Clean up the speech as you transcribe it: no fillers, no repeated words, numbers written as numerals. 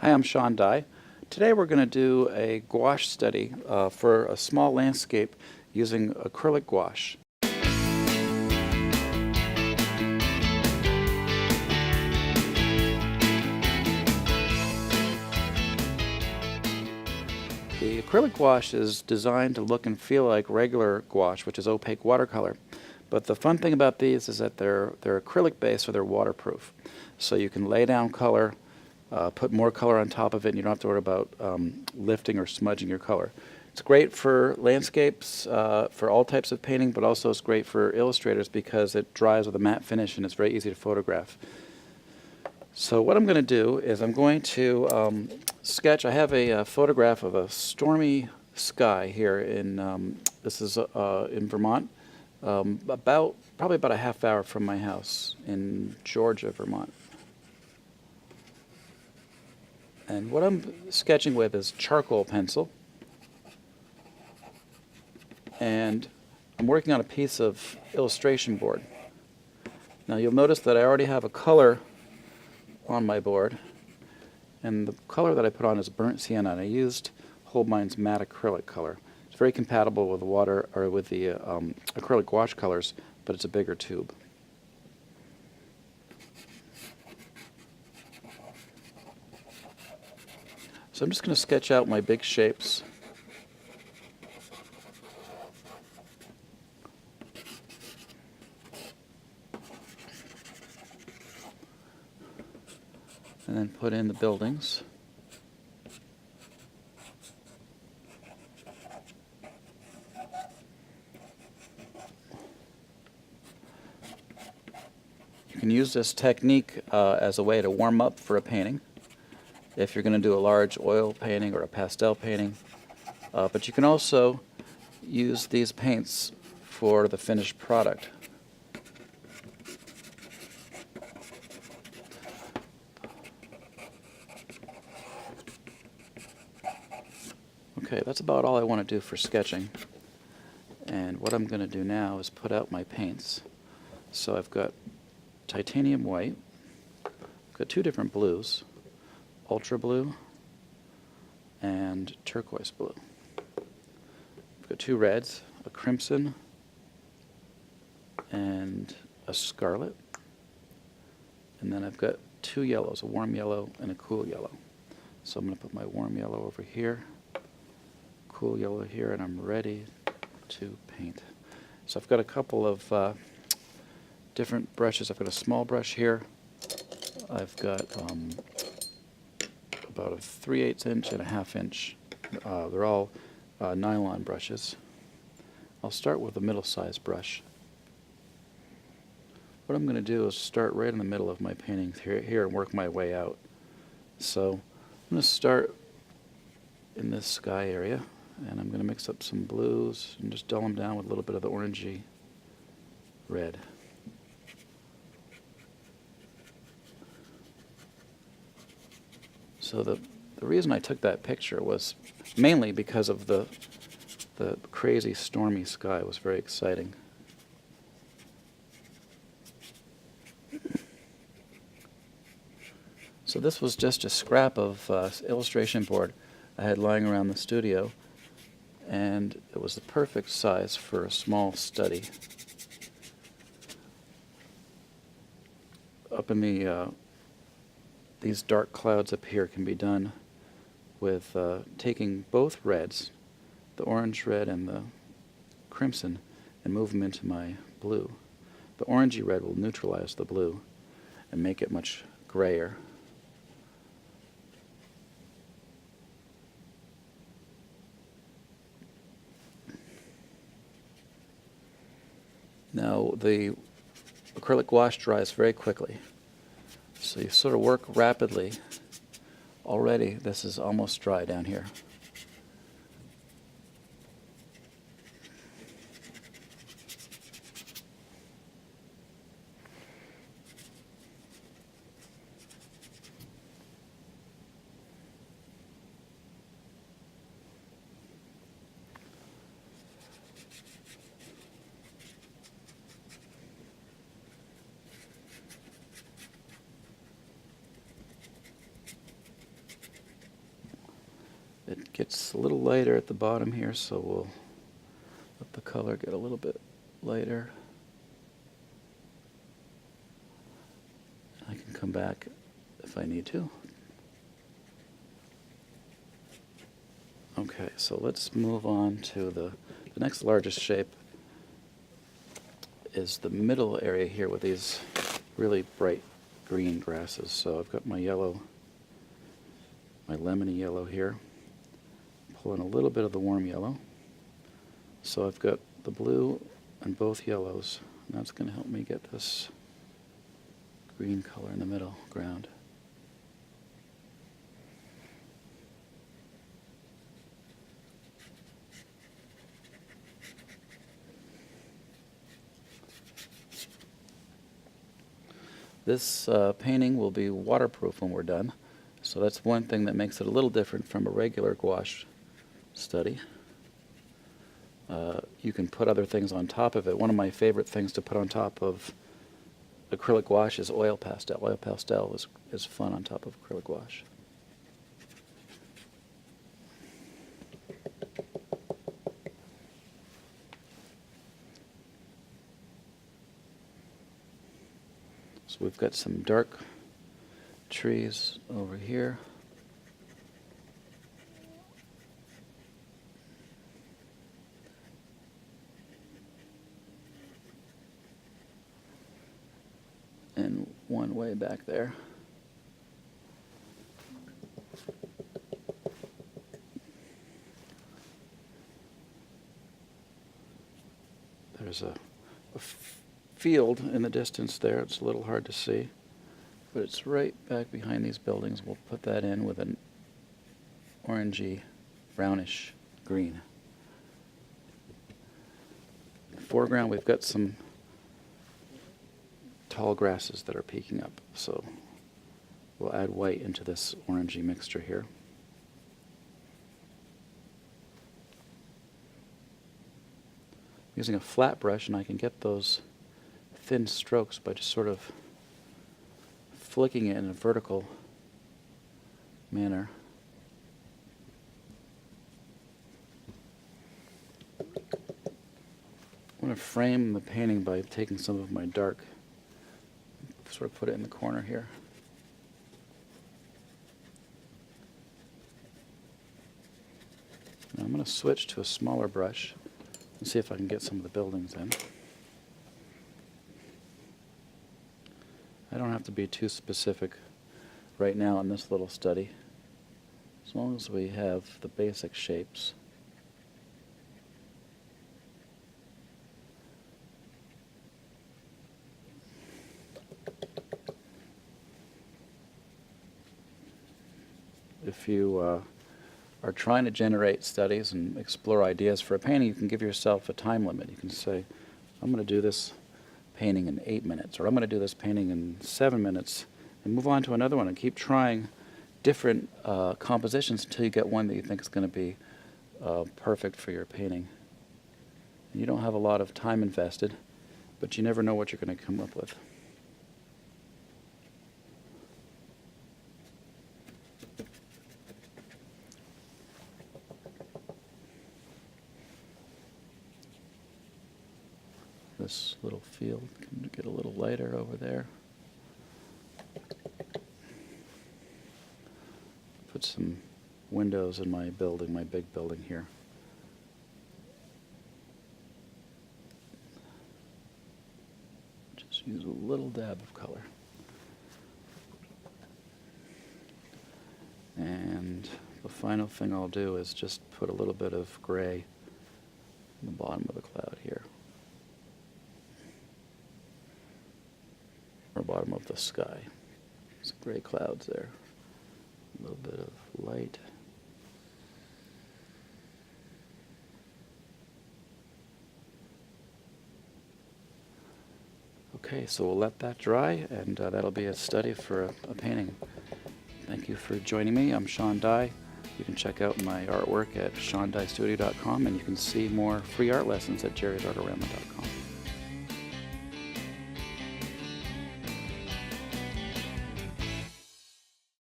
Hi, I'm Sean Dye. Today we're going to do a gouache study for a small landscape using acrylic gouache. The acrylic gouache is designed to look and feel like regular gouache, which is opaque watercolor. But the fun thing about these is that they're acrylic based, so they're waterproof. So you can lay down color, put more color on top of it, and you don't have to worry about lifting or smudging your color. It's great for landscapes, for all types of painting, but also it's great for illustrators because it dries with a matte finish and it's very easy to photograph. So what I'm going to do is I'm going to sketch. I have a photograph of a stormy sky here in, this is in Vermont, probably about a half hour from my house in Georgia, Vermont. And what I'm sketching with is charcoal pencil. And I'm working on a piece of illustration board. Now you'll notice that I already have a color on my board. And the color that I put on is burnt sienna. And I used Holdmine's matte acrylic color. It's very compatible with the water or with the acrylic gouache colors, but it's a bigger tube. So I'm just going to sketch out my big shapes. And then put in the buildings. You can use this technique as a way to warm up for a painting if you're going to do a large oil painting or a pastel painting. But you can also use these paints for the finished product. Okay, that's about all I want to do for sketching. And what I'm going to do now is put out my paints. So I've got titanium white, I've got two different blues, ultra blue and turquoise blue. I've got two reds, a crimson and a scarlet. And then I've got two yellows, a warm yellow and a cool yellow. So I'm going to put my warm yellow over here, cool yellow here, and I'm ready to paint. So I've got a couple of different brushes. I've got a small brush here. I've got about a 3/8 inch and a 1/2 inch. They're all nylon brushes. I'll start with a middle-sized brush. What I'm going to do is start right in the middle of my painting here and work my way out. So I'm going to start in this sky area, and I'm going to mix up some blues and just dull them down with a little bit of the orangey red. So the reason I took that picture was mainly because of the crazy stormy sky. It was very exciting. So this was just a scrap of illustration board I had lying around the studio, and it was the perfect size for a small study. Up in the these dark clouds up here can be done with taking both reds, the orange red and the crimson, and move them into my blue. The orangey red will neutralize the blue and make it much grayer. Now the acrylic gouache dries very quickly, so you sort of work rapidly. Already this is almost dry down here. It gets a little lighter at the bottom here, so we'll let the color get a little bit lighter. I can come back if I need to. Okay, so let's move on to the next largest shape is the middle area here with these really bright green grasses. So I've got my yellow, my lemony yellow here, pulling a little bit of the warm yellow. So I've got the blue and both yellows, and that's going to help me get this green color in the middle ground. This painting will be waterproof when we're done, so that's one thing that makes it a little different from a regular gouache study. You can put other things on top of it. One of my favorite things to put on top of acrylic gouache is oil pastel. Oil pastel is fun on top of acrylic gouache. So we've got some dark trees over here. And one way back there. There's a field in the distance there. It's a little hard to see, but it's right back behind these buildings. We'll put that in with an orangey, brownish green. In the foreground, we've got some tall grasses that are peeking up, so we'll add white into this orangey mixture here. Using a flat brush, and I can get those thin strokes by just sort of flicking it in a vertical manner. I want to frame the painting by taking some of my dark, sort of put it in the corner here. Now I'm going to switch to a smaller brush and see if I can get some of the buildings in. I don't have to be too specific right now in this little study, as long as we have the basic shapes. If you are trying to generate studies and explore ideas for a painting, you can give yourself a time limit. You can say, I'm going to do this painting in 8 minutes, or I'm going to do this painting in 7 minutes, and move on to another one and keep trying different compositions until you get one that you think is going to be perfect for your painting. And you don't have a lot of time invested, but you never know what you're going to come up with. This little field can get a little lighter over there. Put some windows in my building, my big building here. Just use a little dab of color. And the final thing I'll do is just put a little bit of gray in the bottom of the cloud here. Or bottom of the sky. Some gray clouds there. A little bit of light. Okay, so we'll let that dry, and that'll be a study for a painting. Thank you for joining me. I'm Sean Dye. You can check out my artwork at SeanDyeStudio.com, and you can see more free art lessons at jerrysartarama.com.